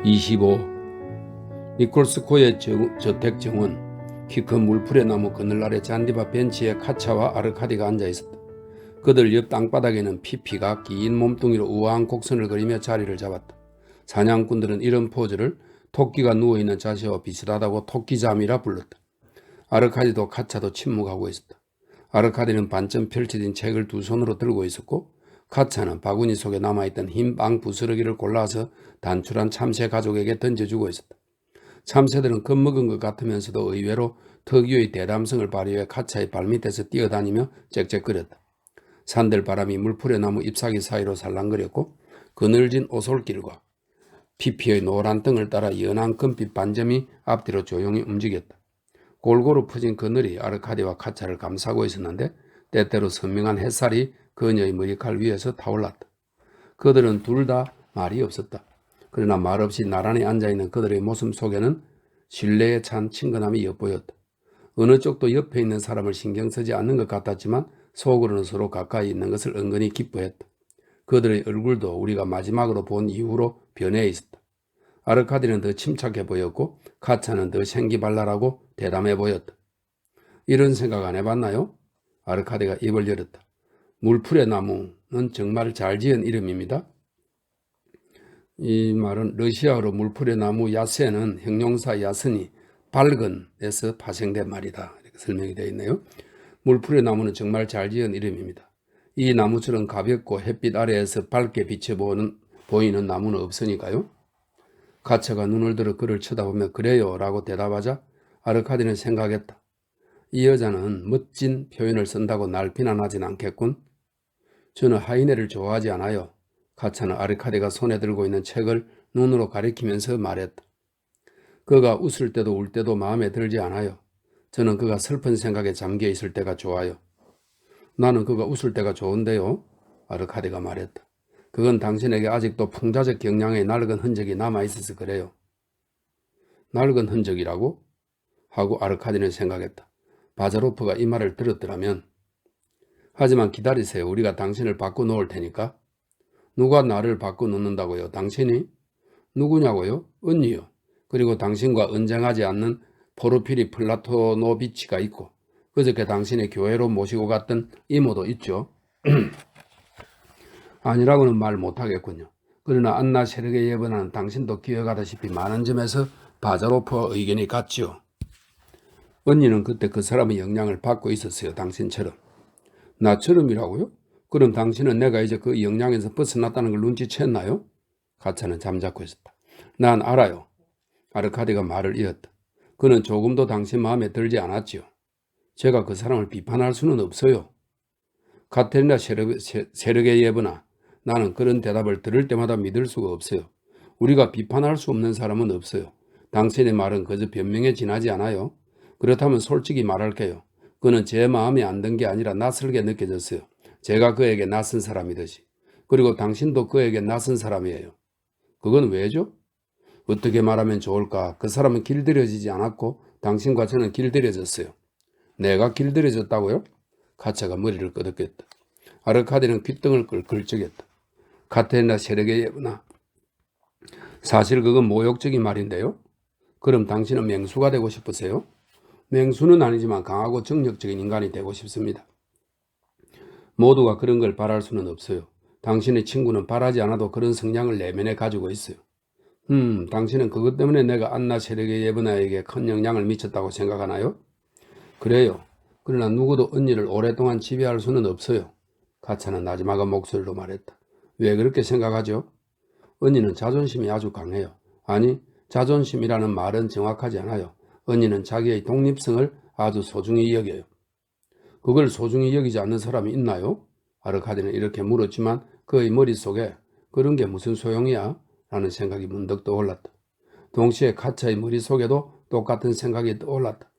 25. 니콜스코의 저택 정원. 키 큰 물풀의 나무 그늘 아래 잔디밭 벤치에 카차와 아르카디가 앉아있었다. 그들 옆 땅바닥에는 피피가 긴 몸뚱이로 우아한 곡선을 그리며 자리를 잡았다. 사냥꾼들은 이런 포즈를 토끼가 누워있는 자세와 비슷하다고 토끼잠이라 불렀다. 아르카디도 카차도 침묵하고 있었다. 아르카디는 반쯤 펼쳐진 책을 두 손으로 들고 있었고 카차는 바구니 속에 남아있던 흰 빵 부스러기를 골라서 단출한 참새 가족에게 던져주고 있었다. 참새들은 겁먹은 것 같으면서도 의외로 특유의 대담성을 발휘해 카차의 발밑에서 뛰어다니며 짹짹거렸다. 산들 바람이 물풀의 나무 잎사귀 사이로 살랑거렸고 그늘진 오솔길과 피피의 노란 등을 따라 연한 금빛 반점이 앞뒤로 조용히 움직였다. 골고루 퍼진 그늘이 아르카디와 카차를 감싸고 있었는데 때때로 선명한 햇살이 그녀의 머리칼 위에서 타올랐다. 그들은 둘 다 말이 없었다. 그러나 말없이 나란히 앉아있는 그들의 모습 속에는 신뢰에 찬 친근함이 엿보였다. 어느 쪽도 옆에 있는 사람을 신경 쓰지 않는 것 같았지만 속으로는 서로 가까이 있는 것을 은근히 기뻐했다. 그들의 얼굴도 우리가 마지막으로 본 이후로 변해 있었다. 아르카디는 더 침착해 보였고 카차는 더 생기발랄하고 대담해 보였다. 이런 생각 안 해봤나요? 아르카디가 입을 열었다. 물풀의 나무는 정말 잘 지은 이름입니다. 이 말은 러시아어로 물풀의 나무 야세는 형용사 야선이 밝은에서 파생된 말이다. 이렇게 설명이 되어 있네요. 물풀의 나무는 정말 잘 지은 이름입니다. 이 나무처럼 가볍고 햇빛 아래에서 밝게 보이는 나무는 없으니까요. 가차가 눈을 들어 그를 쳐다보며 그래요 라고 대답하자 아르카디는 생각했다. 이 여자는 멋진 표현을 쓴다고 날 비난하진 않겠군. 저는 하이네를 좋아하지 않아요. 가차는 아르카디가 손에 들고 있는 책을 눈으로 가리키면서 말했다. 그가 웃을 때도 울 때도 마음에 들지 않아요. 저는 그가 슬픈 생각에 잠겨 있을 때가 좋아요. 나는 그가 웃을 때가 좋은데요. 아르카디가 말했다. 그건 당신에게 아직도 풍자적 경향의 낡은 흔적이 남아있어서 그래요. 낡은 흔적이라고? 하고 아르카디는 생각했다. 바자로프가 이 말을 들었더라면. 하지만 기다리세요. 우리가 당신을 바꿔놓을 테니까. 누가 나를 바꿔놓는다고요? 당신이? 누구냐고요? 언니요. 그리고 당신과 언쟁하지 않는 포르피리 플라토노비치가 있고 그저께 당신의 교회로 모시고 갔던 이모도 있죠. 아니라고는 말 못하겠군요. 그러나 안나 세르게예브나는 당신도 기억하다시피 많은 점에서 바자로프와 의견이 같지요. 언니는 그때 그 사람의 영향을 받고 있었어요. 당신처럼. 나처럼이라고요? 그럼 당신은 내가 이제 그 영향에서 벗어났다는 걸 눈치챘나요? 가차는 잠자코 있었다. 난 알아요. 아르카디가 말을 이었다. 그는 조금도 당신 마음에 들지 않았지요. 제가 그 사람을 비판할 수는 없어요. 카테리나 세르게예브나, 나는 그런 대답을 들을 때마다 믿을 수가 없어요. 우리가 비판할 수 없는 사람은 없어요. 당신의 말은 그저 변명에 지나지 않아요. 그렇다면 솔직히 말할게요. 그는 제 마음에 안 든 게 아니라 낯설게 느껴졌어요. 제가 그에게 낯선 사람이듯이. 그리고 당신도 그에게 낯선 사람이에요. 그건 왜죠? 어떻게 말하면 좋을까? 그 사람은 길들여지지 않았고 당신과 저는 길들여졌어요. 내가 길들여졌다고요? 카차가 머리를 끄덕였다. 아르카디는 귓등을 걸적였다. 카테리나 세르게예브나, 사실 그건 모욕적인 말인데요. 그럼 당신은 맹수가 되고 싶으세요? 맹수는 아니지만 강하고 정력적인 인간이 되고 싶습니다. 모두가 그런 걸 바랄 수는 없어요. 당신의 친구는 바라지 않아도 그런 성향을 내면에 가지고 있어요. 당신은 그것 때문에 내가 안나 세르게예브나에게 큰 영향을 미쳤다고 생각하나요? 그래요. 그러나 누구도 언니를 오랫동안 지배할 수는 없어요. 가차는 나지막한 목소리로 말했다. 왜 그렇게 생각하죠? 언니는 자존심이 아주 강해요. 아니, 자존심이라는 말은 정확하지 않아요. 언니는 자기의 독립성을 아주 소중히 여겨요. 그걸 소중히 여기지 않는 사람이 있나요? 아르카디는 이렇게 물었지만 그의 머릿속에 그런 게 무슨 소용이야? 라는 생각이 문득 떠올랐다. 동시에 카차의 머릿속에도 똑같은 생각이 떠올랐다.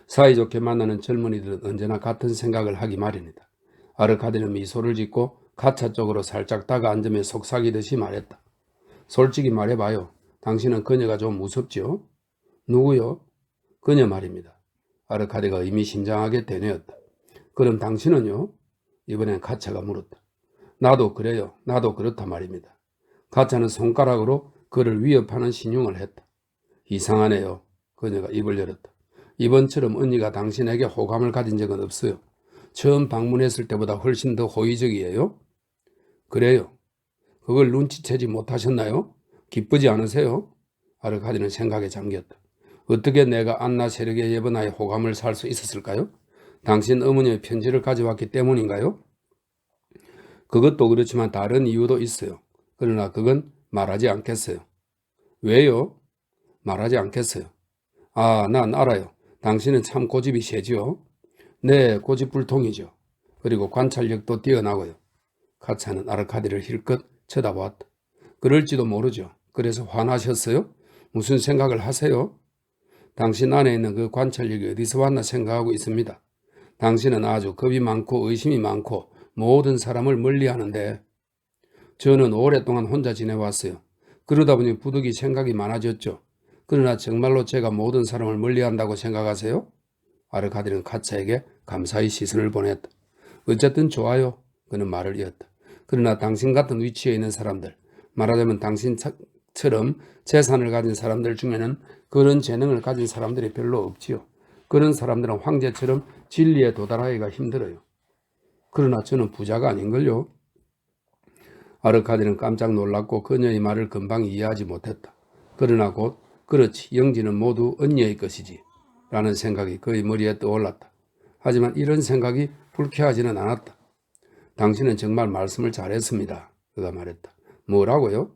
사이좋게 만나는 젊은이들은 언제나 같은 생각을 하기 마련이다. 아르카디는 미소를 짓고 카차 쪽으로 살짝 다가앉으며 속삭이듯이 말했다. 솔직히 말해봐요. 당신은 그녀가 좀 무섭지요? 누구요? 그녀 말입니다. 아르카디가 의미심장하게 되뇌었다. 그럼 당신은요? 이번엔 카차가 물었다. 나도 그래요. 나도 그렇다 말입니다. 가차는 손가락으로 그를 위협하는 신용을 했다. 이상하네요. 그녀가 입을 열었다. 이번처럼 언니가 당신에게 호감을 가진 적은 없어요. 처음 방문했을 때보다 훨씬 더 호의적이에요. 그래요. 그걸 눈치채지 못하셨나요? 기쁘지 않으세요? 아르카디는 생각에 잠겼다. 어떻게 내가 안나 세르게 예브나의 호감을 살 수 있었을까요? 당신 어머니의 편지를 가져왔기 때문인가요? 그것도 그렇지만 다른 이유도 있어요. 그러나 그건 말하지 않겠어요. 왜요? 말하지 않겠어요. 아, 난 알아요. 당신은 참 고집이 세지요. 네, 고집불통이죠. 그리고 관찰력도 뛰어나고요. 카차는 아르카디를 힐끗 쳐다보았다. 그럴지도 모르죠. 그래서 화나셨어요? 무슨 생각을 하세요? 당신 안에 있는 그 관찰력이 어디서 왔나 생각하고 있습니다. 당신은 아주 겁이 많고 의심이 많고 모든 사람을 멀리하는데 저는 오랫동안 혼자 지내왔어요. 그러다 보니 부득이 생각이 많아졌죠. 그러나 정말로 제가 모든 사람을 멀리한다고 생각하세요? 아르카디는 카차에게 감사의 시선을 보냈다. 어쨌든 좋아요. 그는 말을 이었다. 그러나 당신 같은 위치에 있는 사람들, 말하자면 당신처럼 재산을 가진 사람들 중에는 그런 재능을 가진 사람들이 별로 없지요. 그런 사람들은 황제처럼 진리에 도달하기가 힘들어요. 그러나 저는 부자가 아닌걸요. 아르카디는 깜짝 놀랐고 그녀의 말을 금방 이해하지 못했다. 그러나 곧 그렇지, 영지는 모두 언니의 것이지 라는 생각이 그의 머리에 떠올랐다. 하지만 이런 생각이 불쾌하지는 않았다. 당신은 정말 말씀을 잘했습니다. 그가 말했다. 뭐라고요?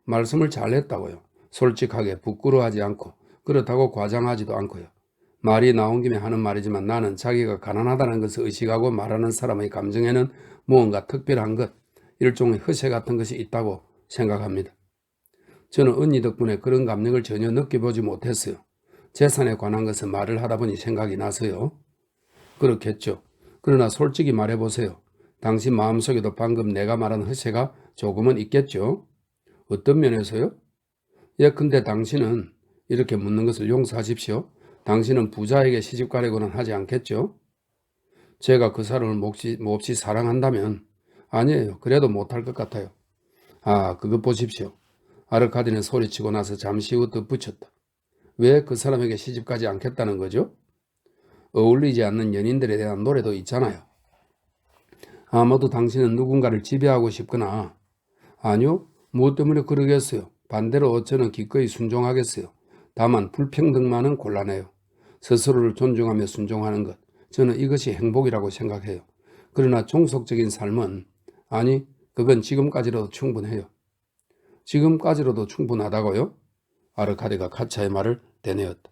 말씀을 잘했다고요. 솔직하게 부끄러워하지 않고 그렇다고 과장하지도 않고요. 말이 나온 김에 하는 말이지만 나는 자기가 가난하다는 것을 의식하고 말하는 사람의 감정에는 무언가 특별한 것, 일종의 허세 같은 것이 있다고 생각합니다. 저는 언니 덕분에 그런 감정을 전혀 느껴보지 못했어요. 재산에 관한 것은 말을 하다 보니 생각이 나서요. 그렇겠죠. 그러나 솔직히 말해보세요. 당신 마음속에도 방금 내가 말한 허세가 조금은 있겠죠? 어떤 면에서요? 예컨대 당신은 이렇게 묻는 것을 용서하십시오. 당신은 부자에게 시집가려고는 하지 않겠죠? 제가 그 사람을 몹시 사랑한다면 아니에요. 그래도 못할 것 같아요. 아, 그것 보십시오. 아르카디는 소리치고 나서 잠시 후 덧붙였다. 왜 그 사람에게 시집가지 않겠다는 거죠? 어울리지 않는 연인들에 대한 노래도 있잖아요. 아마도 당신은 누군가를 지배하고 싶거나 아니요. 무엇 때문에 그러겠어요. 반대로 저는 기꺼이 순종하겠어요. 다만 불평등만은 곤란해요. 스스로를 존중하며 순종하는 것. 저는 이것이 행복이라고 생각해요. 그러나 종속적인 삶은 아니 그건 지금까지로도 충분해요. 지금까지로도 충분하다고요? 아르카디가 카차의 말을 되뇌었다.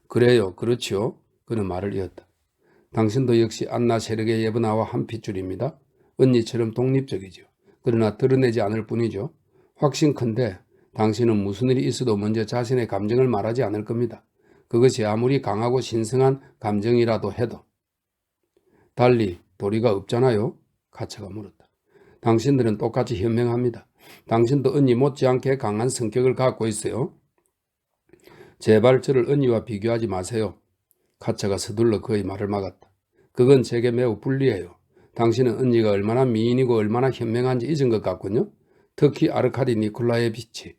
그래요. 그렇지요. 그는 말을 이었다. 당신도 역시 안나 세르게 예브나와 한 핏줄입니다. 언니처럼 독립적이죠. 그러나 드러내지 않을 뿐이죠. 확신컨대 당신은 무슨 일이 있어도 먼저 자신의 감정을 말하지 않을 겁니다. 그것이 아무리 강하고 신성한 감정이라도 해도. 달리 도리가 없잖아요. 카차가 물었다. 당신들은 똑같이 현명합니다. 당신도 언니 못지않게 강한 성격을 갖고 있어요. 제발 저를 언니와 비교하지 마세요. 카차가 서둘러 그의 말을 막았다. 그건 제게 매우 불리해요. 당신은 언니가 얼마나 미인이고 얼마나 현명한지 잊은 것 같군요. 특히 아르카디 니콜라예비치.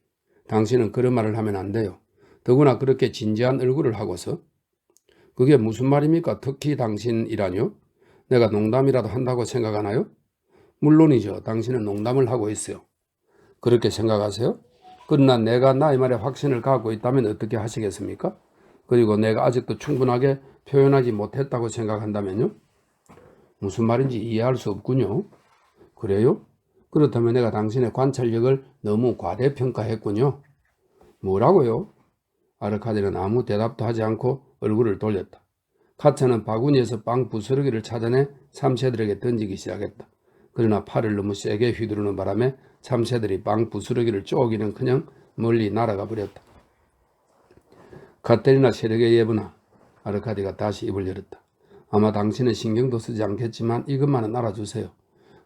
당신은 그런 말을 하면 안 돼요. 더구나 그렇게 진지한 얼굴을 하고서. 그게 무슨 말입니까? 특히 당신이라뇨? 내가 농담이라도 한다고 생각하나요? 물론이죠. 당신은 농담을 하고 있어요. 그렇게 생각하세요? 그러나 내가 나의 말에 확신을 갖고 있다면 어떻게 하시겠습니까? 그리고 내가 아직도 충분하게 표현하지 못했다고 생각한다면요? 무슨 말인지 이해할 수 없군요. 그래요? 그렇다면 내가 당신의 관찰력을 너무 과대평가했군요. 뭐라고요? 아르카디는 아무 대답도 하지 않고 얼굴을 돌렸다. 카차는 바구니에서 빵 부스러기를 찾아내 참새들에게 던지기 시작했다. 그러나 팔을 너무 세게 휘두르는 바람에 참새들이 빵 부스러기를 쪼기는 그냥 멀리 날아가 버렸다. 카테리나 세르게 예브나, 아르카디가 다시 입을 열었다. 아마 당신은 신경도 쓰지 않겠지만 이것만은 알아주세요.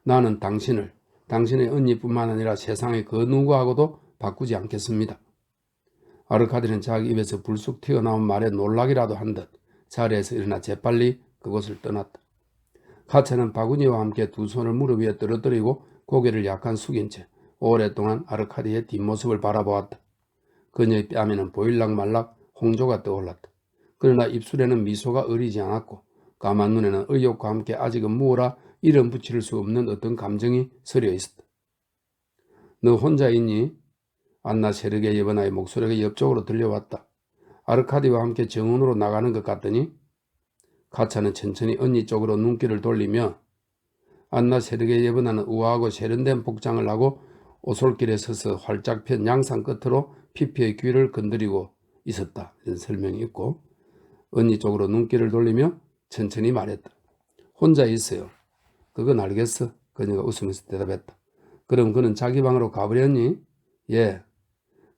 나는 당신의 언니뿐만 아니라 세상의 그 누구하고도 바꾸지 않겠습니다. 아르카디는 자기 입에서 불쑥 튀어나온 말에 놀라기라도 한 듯 자리에서 일어나 재빨리 그곳을 떠났다. 카차는 바구니와 함께 두 손을 무릎 위에 떨어뜨리고 고개를 약간 숙인 채 오랫동안 아르카디의 뒷모습을 바라보았다. 그녀의 뺨에는 보일락 말락 홍조가 떠올랐다. 그러나 입술에는 미소가 어리지 않았고 까만 눈에는 의욕과 함께 아직은 무어라 이름 붙일 수 없는 어떤 감정이 서려 있었다. 너 혼자 있니? 안나 세르게 예번아의 목소리가 옆쪽으로 들려왔다. 아르카디와 함께 정원으로 나가는 것 같더니 가차는 천천히 언니 쪽으로 눈길을 돌리며 안나 세르게 예번아는 우아하고 세련된 복장을 하고 오솔길에 서서 활짝 편 양상 끝으로 피피의 귀를 건드리고 있었다. 이런 설명이 있고 언니 쪽으로 눈길을 돌리며 천천히 말했다. 혼자 있어요. 그건 알겠어. 그녀가 웃으면서 대답했다. 그럼 그는 자기 방으로 가버렸니? 예.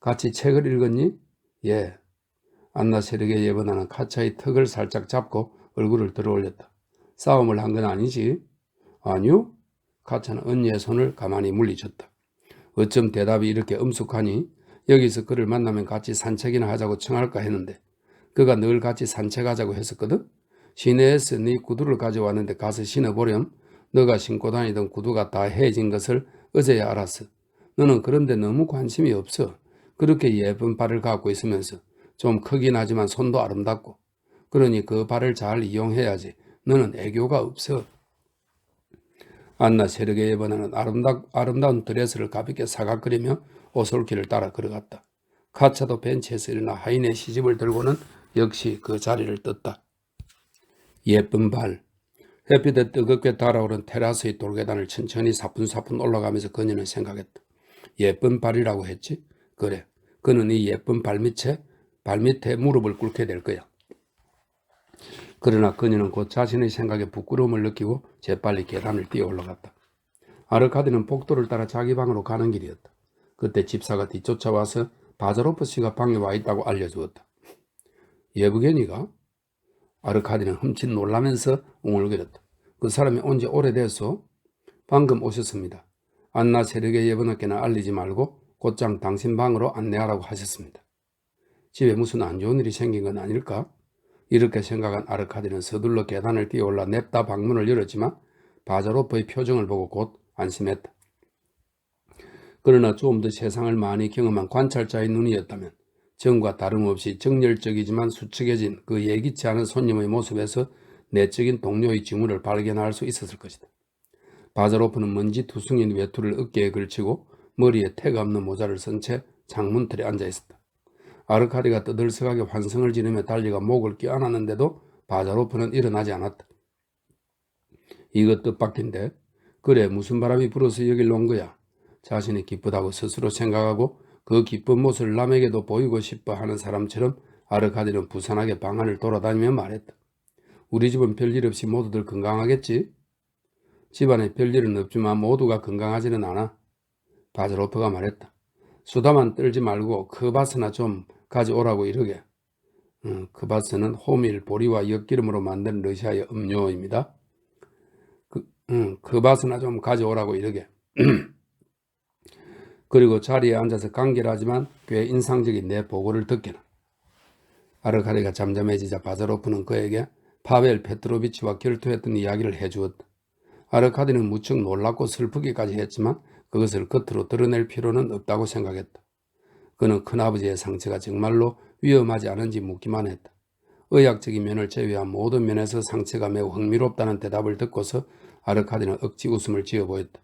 같이 책을 읽었니? 예. 안나 세르게 예번아는 카차의 턱을 살짝 잡고 얼굴을 들어올렸다. 싸움을 한 건 아니지? 아니요. 카차는 언니의 손을 가만히 물리쳤다. 어쩜 대답이 이렇게 엄숙하니? 여기서 그를 만나면 같이 산책이나 하자고 청할까 했는데 그가 늘 같이 산책하자고 했었거든? 시내에서 네 구두를 가져왔는데 가서 신어보렴. 너가 신고 다니던 구두가 다 헤어진 것을 어제야 알았어. 너는 그런데 너무 관심이 없어. 그렇게 예쁜 발을 갖고 있으면서 좀 크긴 하지만 손도 아름답고. 그러니 그 발을 잘 이용해야지. 너는 애교가 없어. 안나 세르게 예번아는 아름다운 드레스를 가볍게 사각거리며 오솔길을 따라 걸어갔다. 카차도 벤치에서 일어나 하인의 시집을 들고는 역시 그 자리를 떴다. 예쁜 발. 햇빛에 뜨겁게 달아오른 테라스의 돌계단을 천천히 사뿐사뿐 올라가면서 그녀는 생각했다. 예쁜 발이라고 했지? 그래. 그는 이 예쁜 발밑에 무릎을 꿇게 될 거야. 그러나 그녀는 곧 자신의 생각에 부끄러움을 느끼고 재빨리 계단을 뛰어 올라갔다. 아르카디는 복도를 따라 자기 방으로 가는 길이었다. 그때 집사가 뒤쫓아와서 바자로프 씨가 방에 와 있다고 알려주었다. 예브게니가? 아르카디는 흠칫 놀라면서 웅얼거렸다. 그 사람이 온 지 오래됐어? 방금 오셨습니다. 안나 세르게 예번아께는 알리지 말고 곧장 당신 방으로 안내하라고 하셨습니다. 집에 무슨 안 좋은 일이 생긴 건 아닐까? 이렇게 생각한 아르카디는 서둘러 계단을 뛰어올라 냅다 방문을 열었지만 바자로프의 표정을 보고 곧 안심했다. 그러나 좀 더 세상을 많이 경험한 관찰자의 눈이었다면 전과 다름없이 정열적이지만 수척해진 그 예기치 않은 손님의 모습에서 내적인 동료의 징후를 발견할 수 있었을 것이다. 바자로프는 먼지 투성인 외투를 어깨에 걸치고 머리에 태가 없는 모자를 쓴 채 창문틀에 앉아 있었다. 아르카디가 떠들썩하게 환성을 지르며 달리가 목을 껴안았는데도 바자로프는 일어나지 않았다. 이것 뜻밖인데? 그래, 무슨 바람이 불어서 여길 온 거야? 자신이 기쁘다고 스스로 생각하고 그 기쁜 모습을 남에게도 보이고 싶어 하는 사람처럼 아르카디는 부산하게 방안을 돌아다니며 말했다. 우리 집은 별일 없이 모두들 건강하겠지? 집안에 별일은 없지만 모두가 건강하지는 않아. 바자로프가 말했다. 수다만 떨지 말고 크바스나 좀 가져오라고 이러게. 크바스는 호밀, 보리와 엿기름으로 만든 러시아의 음료입니다. 크바스나 좀 가져오라고 이러게. 그리고 자리에 앉아서 간결하지만 꽤 인상적인 내 보고를 듣기는. 아르카디가 잠잠해지자 바자로프는 그에게 파벨 페트로비치와 결투했던 이야기를 해주었다. 아르카디는 무척 놀랍고 슬프기까지 했지만 그것을 겉으로 드러낼 필요는 없다고 생각했다. 그는 큰아버지의 상처가 정말로 위험하지 않은지 묻기만 했다. 의학적인 면을 제외한 모든 면에서 상처가 매우 흥미롭다는 대답을 듣고서 아르카디는 억지 웃음을 지어 보였다.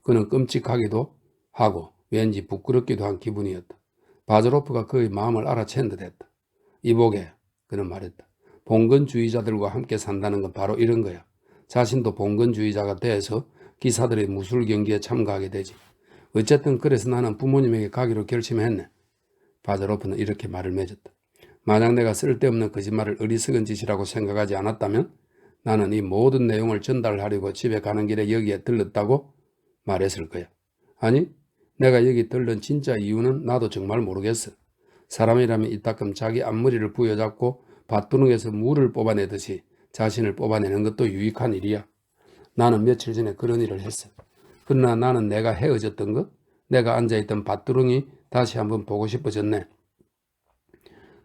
그는 끔찍하기도 하고 왠지 부끄럽기도 한 기분이었다. 바자로프가 그의 마음을 알아챈 듯했다. 이보게, 그는 말했다. 봉건주의자들과 함께 산다는 건 바로 이런 거야. 자신도 봉건주의자가 돼서 기사들의 무술 경기에 참가하게 되지. 어쨌든 그래서 나는 부모님에게 가기로 결심했네. 바자로프는 이렇게 말을 맺었다. 만약 내가 쓸데없는 거짓말을 어리석은 짓이라고 생각하지 않았다면 나는 이 모든 내용을 전달하려고 집에 가는 길에 여기에 들렀다고 말했을 거야. 아니, 내가 여기 들른 진짜 이유는 나도 정말 모르겠어. 사람이라면 이따금 자기 앞머리를 부여잡고 밭두렁에서 물을 뽑아내듯이 자신을 뽑아내는 것도 유익한 일이야. 나는 며칠 전에 그런 일을 했어. 그러나 나는 내가 헤어졌던 것, 내가 앉아있던 밭두렁이 다시 한번 보고 싶어졌네.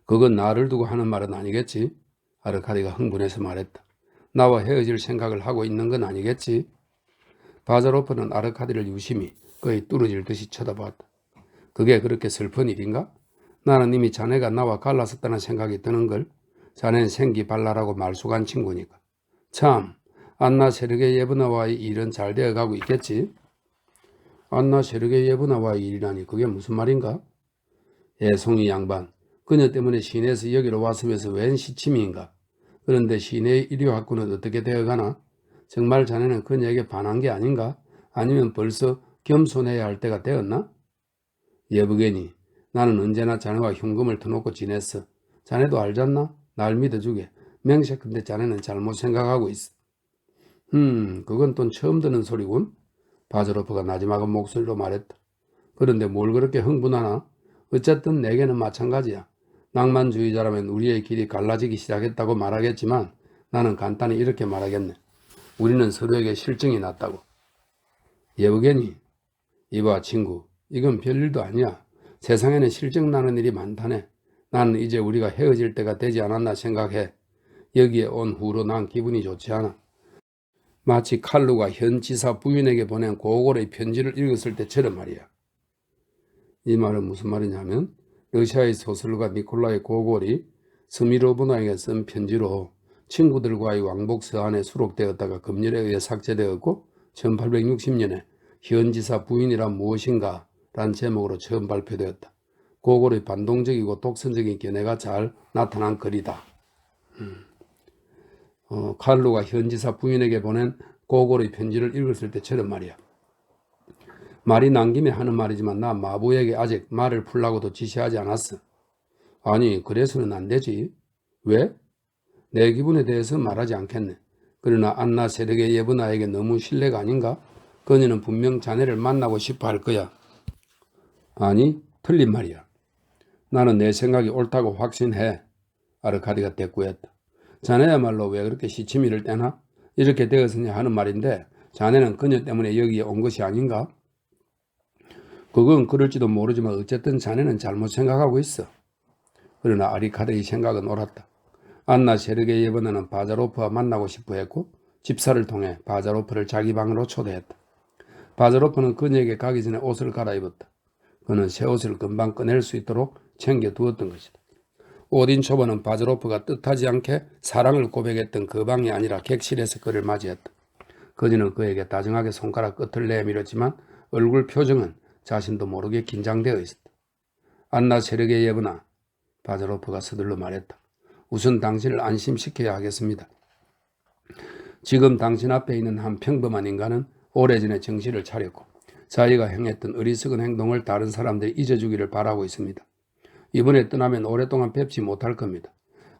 그건 나를 두고 하는 말은 아니겠지? 아르카디가 흥분해서 말했다. 나와 헤어질 생각을 하고 있는 건 아니겠지? 바자로프는 아르카디를 유심히 거의 뚫어질 듯이 쳐다보았다. 그게 그렇게 슬픈 일인가? 나는 이미 자네가 나와 갈라섰다는 생각이 드는걸. 자네는 생기발랄하고 말쑥한 친구니까. 참, 안나 세르게 예브나와의 일은 잘 되어가고 있겠지? 안나 세르게 예브나와의 일이라니 그게 무슨 말인가? 애송이 양반, 그녀 때문에 시내에서 여기로 왔으면서 웬 시침인가? 그런데 시내의 일요학군은 어떻게 되어가나? 정말 자네는 그녀에게 반한 게 아닌가? 아니면 벌써 겸손해야 할 때가 되었나? 예브게니, 나는 언제나 자네와 흉금을 터놓고 지냈어. 자네도 알잖나? 날 믿어주게. 명색근데 자네는 잘못 생각하고 있어. 그건 또 처음 듣는 소리군. 바즈로프가 나지막한 목소리로 말했다. 그런데 뭘 그렇게 흥분하나? 어쨌든 내게는 마찬가지야. 낭만주의자라면 우리의 길이 갈라지기 시작했다고 말하겠지만 나는 간단히 이렇게 말하겠네. 우리는 서로에게 실증이 났다고. 예브게니, 이봐 친구, 이건 별일도 아니야. 세상에는 실증 나는 일이 많다네. 나는 이제 우리가 헤어질 때가 되지 않았나 생각해. 여기에 온 후로 난 기분이 좋지 않아. 마치 칼루가 현 지사 부인에게 보낸 고골의 편지를 읽었을 때처럼 말이야. 이 말은 무슨 말이냐면 러시아의 소설가 니콜라이 고골이 스미로브나에게 쓴 편지로 친구들과의 왕복 서한에 수록되었다가 검열에 의해 삭제되었고 1860년에 현지사 부인이란 무엇인가 란 제목으로 처음 발표되었다. 고골의 반동적이고 독선적인 견해가 잘 나타난 글이다. 칼루가 현지사 부인에게 보낸 고골의 편지를 읽었을 때처럼 말이야. 말이 난 김에 하는 말이지만 나 마부에게 아직 말을 풀라고도 지시하지 않았어. 아니 그래서는 안 되지. 왜? 내 기분에 대해서 말하지 않겠네. 그러나 안나 세르게 예브나에게 너무 신뢰가 아닌가? 그녀는 분명 자네를 만나고 싶어 할 거야. 아니 틀린 말이야. 나는 내 생각이 옳다고 확신해. 아르카디가 대꾸했다. 자네야말로 왜 그렇게 시치미를 떼나? 이렇게 되었으냐 하는 말인데 자네는 그녀 때문에 여기에 온 것이 아닌가? 그건 그럴지도 모르지만 어쨌든 자네는 잘못 생각하고 있어. 그러나 아리카드의 생각은 옳았다. 안나 세르게 예브나는 바자로프와 만나고 싶어 했고 집사를 통해 바자로프를 자기 방으로 초대했다. 바자로프는 그녀에게 가기 전에 옷을 갈아입었다. 그는 새 옷을 금방 꺼낼 수 있도록 챙겨두었던 것이다. 오딘 초보는 바자로프가 뜻하지 않게 사랑을 고백했던 그 방이 아니라 객실에서 그를 맞이했다. 그녀는 그에게 다정하게 손가락 끝을 내밀었지만 얼굴 표정은 자신도 모르게 긴장되어 있었다. 안나 세르게 예브나, 바자로프가 서둘러 말했다. 우선 당신을 안심시켜야 하겠습니다. 지금 당신 앞에 있는 한 평범한 인간은 오래전에 정신을 차렸고 자기가 행했던 어리석은 행동을 다른 사람들이 잊어주기를 바라고 있습니다. 이번에 떠나면 오랫동안 뵙지 못할 겁니다.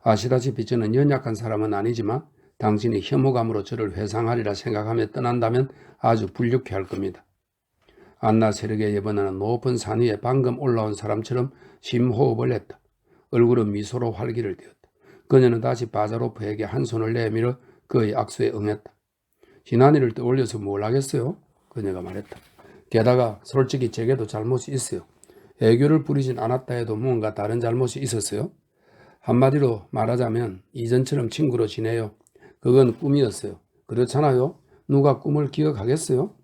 아시다시피 저는 연약한 사람은 아니지만 당신이 혐오감으로 저를 회상하리라 생각하며 떠난다면 아주 불쾌할 겁니다. 안나 세르게 예브나는 높은 산 위에 방금 올라온 사람처럼 심호흡을 했다. 얼굴은 미소로 활기를 띄었다. 그녀는 다시 바자로프에게 한 손을 내밀어 그의 악수에 응했다. 지난 일을 떠올려서 뭘 하겠어요? 그녀가 말했다. 게다가 솔직히 제게도 잘못이 있어요. 애교를 부리진 않았다 해도 뭔가 다른 잘못이 있었어요. 한마디로 말하자면 이전처럼 친구로 지내요. 그건 꿈이었어요. 그렇잖아요. 누가 꿈을 기억하겠어요?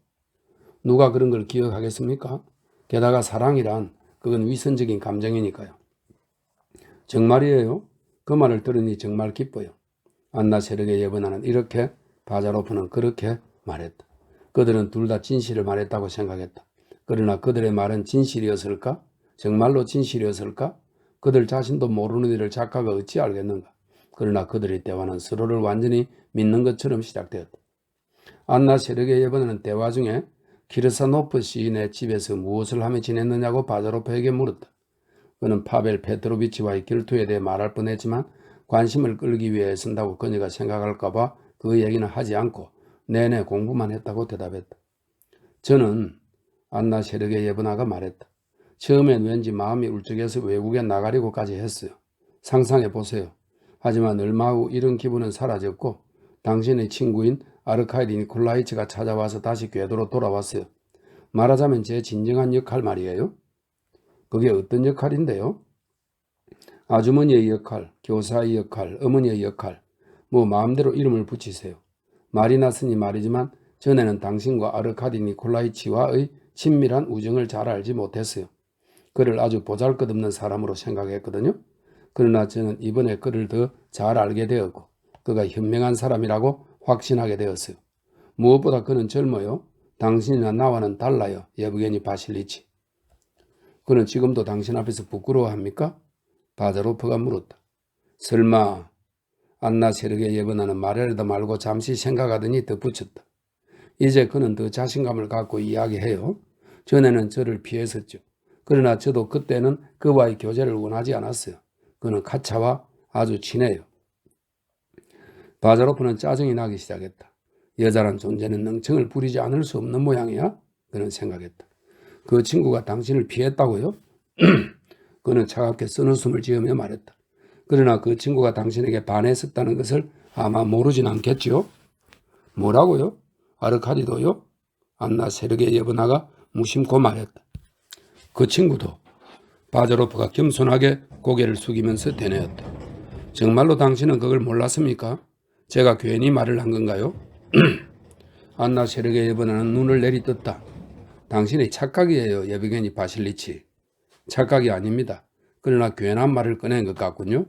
누가 그런 걸 기억하겠습니까? 게다가 사랑이란 그건 위선적인 감정이니까요. 정말이에요? 그 말을 들으니 정말 기뻐요. 안나 세르게 예브나는 이렇게, 바자로프는 그렇게 말했다. 그들은 둘 다 진실을 말했다고 생각했다. 그러나 그들의 말은 진실이었을까? 정말로 진실이었을까? 그들 자신도 모르는 일을 작가가 어찌 알겠는가? 그러나 그들의 대화는 서로를 완전히 믿는 것처럼 시작되었다. 안나 세르게 예브나는 대화 중에 키르사노프 시인의 집에서 무엇을 하며 지냈느냐고 바자로프에게 물었다. 그는 파벨 페트로비치와의 결투에 대해 말할 뻔했지만 관심을 끌기 위해 쓴다고 그녀가 생각할까봐 그 얘기는 하지 않고 내내 공부만 했다고 대답했다. 저는, 안나 세르게 예브나가 말했다. 처음엔 왠지 마음이 울적해서 외국에 나가려고까지 했어요. 상상해 보세요. 하지만 얼마 후 이런 기분은 사라졌고 당신의 친구인 아르카디 니콜라이치가 찾아와서 다시 궤도로 돌아왔어요. 말하자면 제 진정한 역할 말이에요. 그게 어떤 역할인데요? 아주머니의 역할, 교사의 역할, 어머니의 역할, 뭐 마음대로 이름을 붙이세요. 말이 났으니 말이지만 전에는 당신과 아르카디 니콜라이치와의 친밀한 우정을 잘 알지 못했어요. 그를 아주 보잘것없는 사람으로 생각했거든요. 그러나 저는 이번에 그를 더 잘 알게 되었고 그가 현명한 사람이라고 확신하게 되었어요. 무엇보다 그는 젊어요. 당신이나 나와는 달라요. 예브게니 바실리치. 그는 지금도 당신 앞에서 부끄러워합니까? 바자로프가 물었다. 설마 안나 세르게예브나는 말하려다 말고 잠시 생각하더니 덧붙였다. 이제 그는 더 자신감을 갖고 이야기해요. 전에는 저를 피했었죠. 그러나 저도 그때는 그와의 교제를 원하지 않았어요. 그는 카차와 아주 친해요. 바자로프는 짜증이 나기 시작했다. 여자란 존재는 능청을 부리지 않을 수 없는 모양이야? 그는 생각했다. 그 친구가 당신을 피했다고요? 그는 차갑게 쓰는 숨을 지으며 말했다. 그러나 그 친구가 당신에게 반했었다는 것을 아마 모르진 않겠지요? 뭐라고요? 아르카디도요? 안나 세르게예브나가 무심코 말했다. 그 친구도. 바자로프가 겸손하게 고개를 숙이면서 대뇌었다. 정말로 당신은 그걸 몰랐습니까? 제가 괜히 말을 한 건가요? 안나 세르게예브나는 눈을 내리떴다. 당신이 착각이에요, 예브게니 바실리치. 착각이 아닙니다. 그러나 괜한 말을 꺼낸 것 같군요.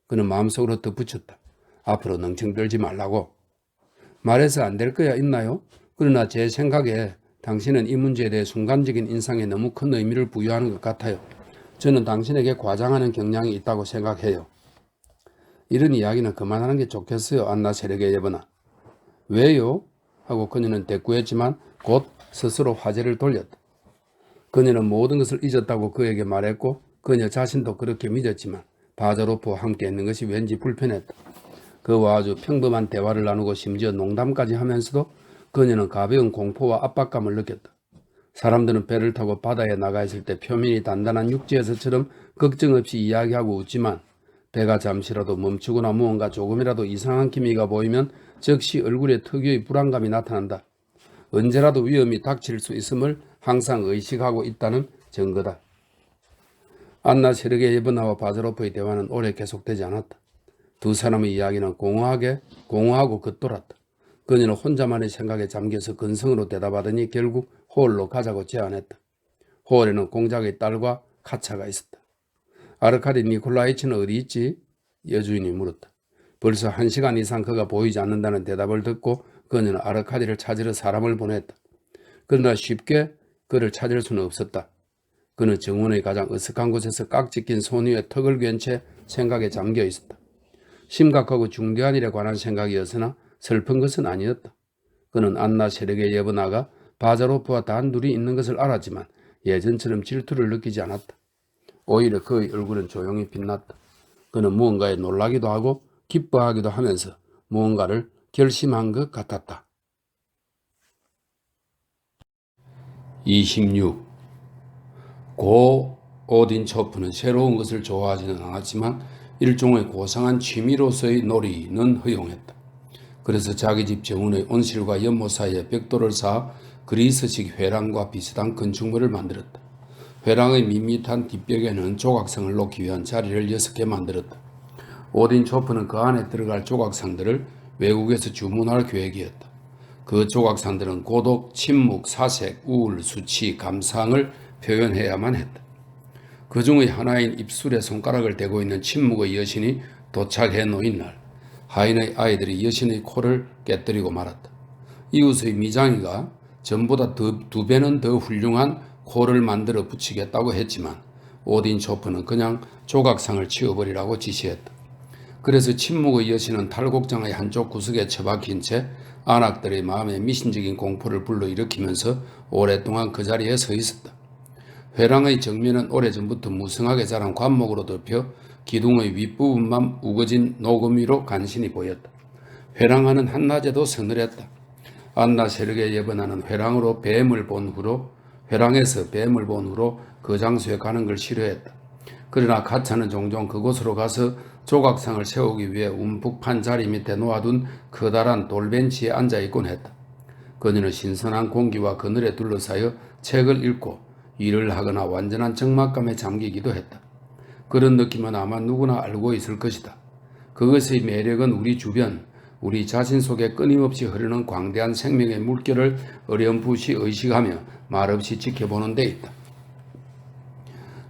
그는 마음속으로 덧붙였다. 앞으로 능청 떨지 말라고. 말해서 안 될 거야 있나요? 그러나 제 생각에 당신은 이 문제에 대해 순간적인 인상에 너무 큰 의미를 부여하는 것 같아요. 저는 당신에게 과장하는 경향이 있다고 생각해요. 이런 이야기는 그만하는 게 좋겠어요. 안나 세르게예브나. 왜요? 하고 그녀는 대꾸했지만 곧 스스로 화제를 돌렸다. 그녀는 모든 것을 잊었다고 그에게 말했고 그녀 자신도 그렇게 믿었지만 바자로프와 함께 있는 것이 왠지 불편했다. 그와 아주 평범한 대화를 나누고 심지어 농담까지 하면서도 그녀는 가벼운 공포와 압박감을 느꼈다. 사람들은 배를 타고 바다에 나가 있을 때 표면이 단단한 육지에서처럼 걱정 없이 이야기하고 웃지만 배가 잠시라도 멈추거나 무언가 조금이라도 이상한 기미가 보이면 즉시 얼굴에 특유의 불안감이 나타난다. 언제라도 위험이 닥칠 수 있음을 항상 의식하고 있다는 증거다. 안나 세르게예브나와 바자로프의 대화는 오래 계속되지 않았다. 두 사람의 이야기는 공허하고 겉돌았다. 그녀는 혼자만의 생각에 잠겨서 근성으로 대답하더니 결국 홀로 가자고 제안했다. 홀에는 공작의 딸과 카차가 있었다. 아르카디 니콜라이치는 어디 있지? 여주인이 물었다. 벌써 1시간 이상 그가 보이지 않는다는 대답을 듣고 그녀는 아르카디를 찾으러 사람을 보냈다. 그러나 쉽게 그를 찾을 수는 없었다. 그는 정원의 가장 어색한 곳에서 깍지 낀 손 위에 턱을 괜 채 생각에 잠겨 있었다. 심각하고 중대한 일에 관한 생각이었으나 슬픈 것은 아니었다. 그는 안나 세르게예브나가 바자로프와 단둘이 있는 것을 알았지만 예전처럼 질투를 느끼지 않았다. 오히려 그의 얼굴은 조용히 빛났다. 그는 무언가에 놀라기도 하고 기뻐하기도 하면서 무언가를 결심한 것 같았다. 26. 고 오딘초프는 새로운 것을 좋아하지는 않았지만 일종의 고상한 취미로서의 놀이는 허용했다. 그래서 자기 집 정원의 온실과 연못 사이에 벽돌을 쌓아 그리스식 회랑과 비슷한 건축물을 만들었다. 회랑의 밋밋한 뒷벽에는 조각상을 놓기 위한 자리를 6개 만들었다. 오딘초프는 그 안에 들어갈 조각상들을 외국에서 주문할 계획이었다. 그 조각상들은 고독, 침묵, 사색, 우울, 수치, 감상을 표현해야만 했다. 그 중의 하나인 입술에 손가락을 대고 있는 침묵의 여신이 도착해 놓인 날 하인의 아이들이 여신의 코를 깨뜨리고 말았다. 이웃의 미장이가 전보다 두 배는 더 훌륭한 코를 만들어 붙이겠다고 했지만 오딘초프는 그냥 조각상을 치워버리라고 지시했다. 그래서 침묵의 여신은 탈곡장의 한쪽 구석에 처박힌 채 안악들의 마음에 미신적인 공포를 불러일으키면서 오랫동안 그 자리에 서 있었다. 회랑의 정면은 오래전부터 무성하게 자란 관목으로 덮여 기둥의 윗부분만 우거진 녹음 위로 간신히 보였다. 회랑하는 한낮에도 서늘했다. 안나 세르게예브나는 회랑에서 뱀을 본 후로 그 장소에 가는 걸 싫어했다. 그러나 카차는 종종 그곳으로 가서 조각상을 세우기 위해 움푹 판 자리 밑에 놓아둔 커다란 돌벤치에 앉아있곤 했다. 그녀는 신선한 공기와 그늘에 둘러싸여 책을 읽고 일을 하거나 완전한 적막감에 잠기기도 했다. 그런 느낌은 아마 누구나 알고 있을 것이다. 그것의 매력은 우리 주변, 우리 자신 속에 끊임없이 흐르는 광대한 생명의 물결을 어렴풋이 의식하며 말없이 지켜보는 데 있다.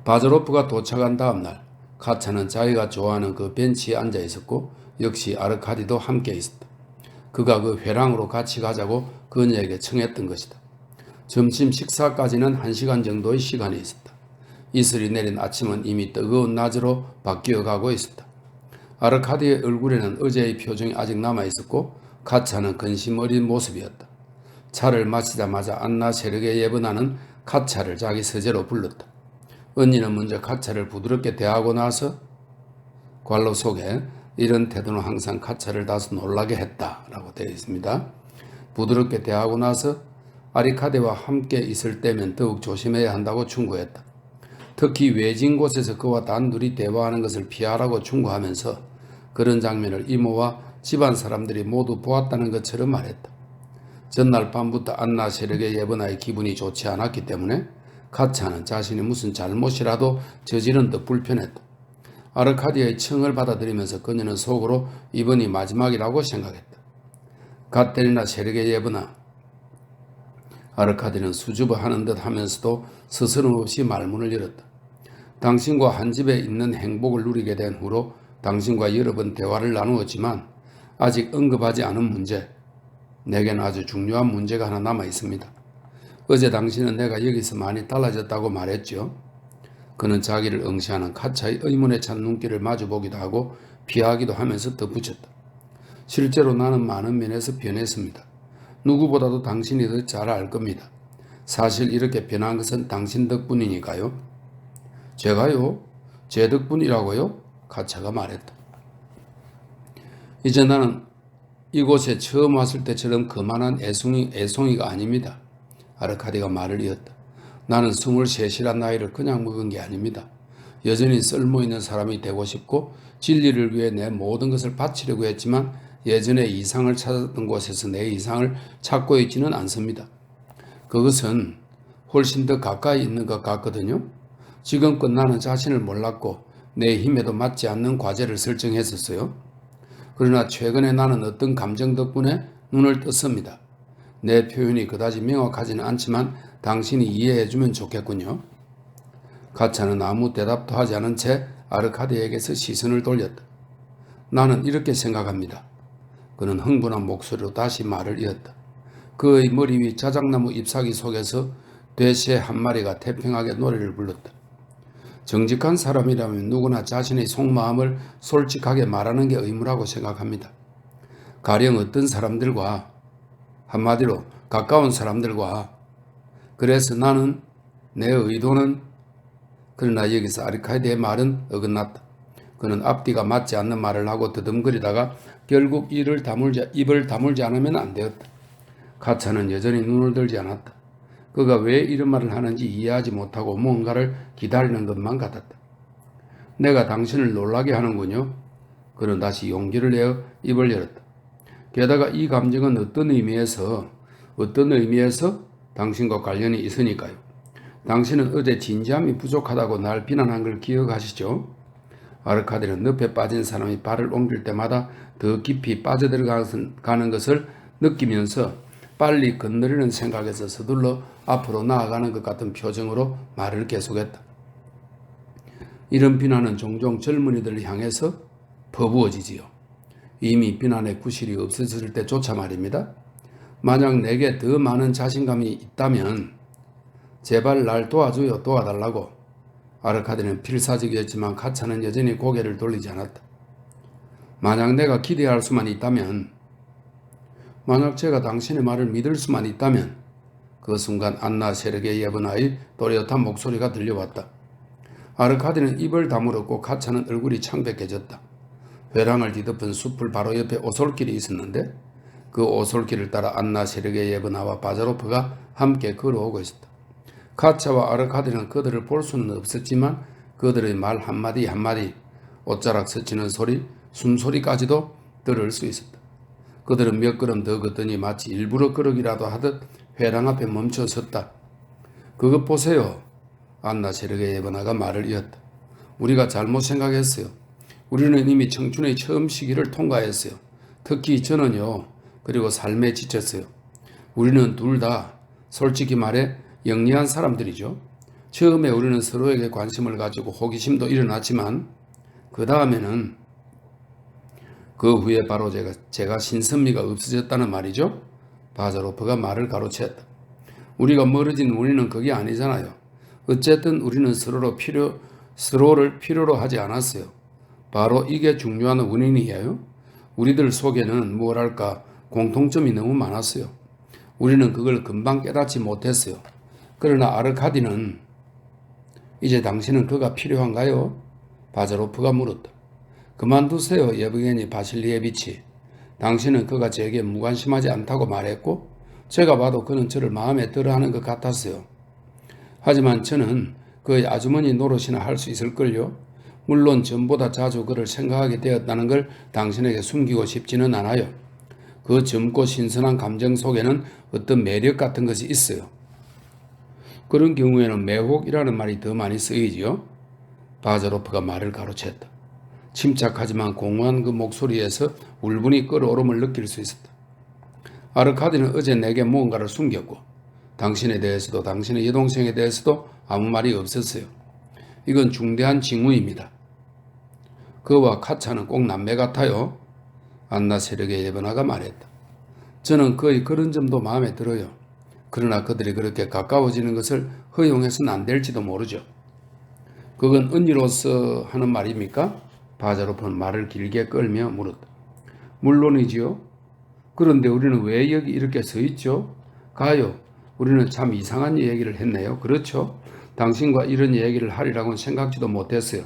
바자로프가 도착한 다음 날 카차는 자기가 좋아하는 그 벤치에 앉아 있었고 역시 아르카디도 함께 있었다. 그가 그 회랑으로 같이 가자고 그녀에게 청했던 것이다. 점심 식사까지는 1시간 정도의 시간이 있었다. 이슬이 내린 아침은 이미 뜨거운 낮으로 바뀌어 가고 있었다. 아르카디의 얼굴에는 어제의 표정이 아직 남아있었고 카차는 근심 어린 모습이었다. 차를 마시자마자 안나 세르게 예브나는 카차를 자기 서재로 불렀다. 언니는 먼저 카차를 부드럽게 대하고 나서 관로 속에 이런 태도는 항상 카차를 다소 놀라게 했다라고 되어 있습니다. 부드럽게 대하고 나서 아리카데와 함께 있을 때면 더욱 조심해야 한다고 충고했다. 특히 외진 곳에서 그와 단둘이 대화하는 것을 피하라고 충고하면서 그런 장면을 이모와 집안 사람들이 모두 보았다는 것처럼 말했다. 전날 밤부터 안나 세르게 예브나의 기분이 좋지 않았기 때문에 카차는 자신이 무슨 잘못이라도 저지른 듯 불편했다. 아르카디아의 청을 받아들이면서 그녀는 속으로 이번이 마지막이라고 생각했다. 갓데리나 세르게 예브나. 아르카디는 수줍어하는 듯 하면서도 스스럼없이 말문을 열었다. 당신과 한 집에 있는 행복을 누리게 된 후로 당신과 여러 번 대화를 나누었지만 아직 언급하지 않은 문제, 내게는 아주 중요한 문제가 하나 남아 있습니다. 어제 당신은 내가 여기서 많이 달라졌다고 말했죠. 그는 자기를 응시하는 카차의 의문에 찬 눈길을 마주보기도 하고 피하기도 하면서 덧붙였다. 실제로 나는 많은 면에서 변했습니다. 누구보다도 당신이 더 잘 알 겁니다. 사실 이렇게 변한 것은 당신 덕분이니까요. 제가요? 제 덕분이라고요? 카차가 말했다. 이제 나는 이곳에 처음 왔을 때처럼 그만한 애송이가 아닙니다. 아르카디가 말을 이었다. 나는 23이란 나이를 그냥 먹은 게 아닙니다. 여전히 쓸모있는 사람이 되고 싶고 진리를 위해 내 모든 것을 바치려고 했지만 예전에 이상을 찾았던 곳에서 내 이상을 찾고 있지는 않습니다. 그것은 훨씬 더 가까이 있는 것 같거든요. 지금껏 나는 자신을 몰랐고 내 힘에도 맞지 않는 과제를 설정했었어요. 그러나 최근에 나는 어떤 감정 덕분에 눈을 떴습니다. 내 표현이 그다지 명확하지는 않지만 당신이 이해해주면 좋겠군요. 가차는 아무 대답도 하지 않은 채 아르카디에게서 시선을 돌렸다. 나는 이렇게 생각합니다. 그는 흥분한 목소리로 다시 말을 이었다. 그의 머리 위 자작나무 잎사귀 속에서 돼새 한 마리가 태평하게 노래를 불렀다. 정직한 사람이라면 누구나 자신의 속마음을 솔직하게 말하는 게 의무라고 생각합니다. 가령 어떤 사람들과, 한마디로 가까운 사람들과. 그래서 나는, 내 의도는. 그러나 여기서 아르카디의 말은 어긋났다. 그는 앞뒤가 맞지 않는 말을 하고 더듬거리다가 결국 입을 다물지 않으면 안 되었다. 가차는 여전히 눈을 들지 않았다. 그가 왜 이런 말을 하는지 이해하지 못하고 뭔가를 기다리는 것만 같았다. 내가 당신을 놀라게 하는군요. 그는 다시 용기를 내어 입을 열었다. 게다가 이 감정은 어떤 의미에서 당신과 관련이 있으니까요. 당신은 어제 진지함이 부족하다고 날 비난한 걸 기억하시죠? 아르카디는 늪에 빠진 사람이 발을 옮길 때마다 더 깊이 빠져들어가는 것을 느끼면서 빨리 건너리는 생각에서 서둘러 앞으로 나아가는 것 같은 표정으로 말을 계속했다. 이런 비난은 종종 젊은이들을 향해서 퍼부어지지요. 이미 비난의 구실이 없어졌을 때조차 말입니다. 만약 내게 더 많은 자신감이 있다면 제발 날 도와줘요. 도와달라고. 아르카디는 필사적이었지만 가차는 여전히 고개를 돌리지 않았다. 만약 내가 기대할 수만 있다면, 만약 제가 당신의 말을 믿을 수만 있다면. 그 순간 안나 세르게 예브나의 또렷한 목소리가 들려왔다. 아르카디는 입을 다물었고 가차는 얼굴이 창백해졌다. 회랑을 뒤덮은 숲을 바로 옆에 오솔길이 있었는데 그 오솔길을 따라 안나 세르게 예브나와 바자로프가 함께 걸어오고 있었다. 가차와 아르카디는 그들을 볼 수는 없었지만 그들의 말 한마디 한마디, 옷자락 스치는 소리, 숨소리까지도 들을 수 있었다. 그들은 몇 걸음 더 걷더니 마치 일부러 걸으기라도 하듯 회랑 앞에 멈춰 섰다. 그것 보세요. 안나 세르게 예브나가 말을 이었다. 우리가 잘못 생각했어요. 우리는 이미 청춘의 처음 시기를 통과했어요. 특히 저는요. 그리고 삶에 지쳤어요. 우리는 둘 다 솔직히 말해 영리한 사람들이죠. 처음에 우리는 서로에게 관심을 가지고 호기심도 일어났지만 그 다음에는 그 후에 바로 제가 신선미가 없어졌다는 말이죠. 바자로프가 말을 가로챘다. 우리가 멀어진 원인은 그게 아니잖아요. 어쨌든 우리는 서로를 필요로 하지 않았어요. 바로 이게 중요한 원인이에요. 우리들 속에는 뭐랄까 공통점이 너무 많았어요. 우리는 그걸 금방 깨닫지 못했어요. 그러나 아르카디는 이제 당신은 그가 필요한가요? 바자로프가 물었다. 그만두세요, 예브게니 바실리에비치. 당신은 그가 제게 무관심하지 않다고 말했고 제가 봐도 그는 저를 마음에 들어하는 것 같았어요. 하지만 저는 그의 아주머니 노릇이나 할 수 있을걸요. 물론 전보다 자주 그를 생각하게 되었다는 걸 당신에게 숨기고 싶지는 않아요. 그 젊고 신선한 감정 속에는 어떤 매력 같은 것이 있어요. 그런 경우에는 매혹이라는 말이 더 많이 쓰이지요. 바자로프가 말을 가로챘다. 침착하지만 공허한 그 목소리에서 울분이 끓어오름을 느낄 수 있었다. 아르카디는 어제 내게 무언가를 숨겼고 당신에 대해서도 당신의 여동생에 대해서도 아무 말이 없었어요. 이건 중대한 징후입니다. 그와 카차는 꼭 남매 같아요. 안나 세력의 예번아가 말했다. 저는 그의 그런 점도 마음에 들어요. 그러나 그들이 그렇게 가까워지는 것을 허용해서는 안 될지도 모르죠. 그건 언니로서 하는 말입니까? 바자로프는 말을 길게 끌며 물었다. 물론이지요. 그런데 우리는 왜 여기 이렇게 서 있죠? 가요. 우리는 참 이상한 얘기를 했네요. 그렇죠? 당신과 이런 얘기를 하리라고는 생각지도 못했어요.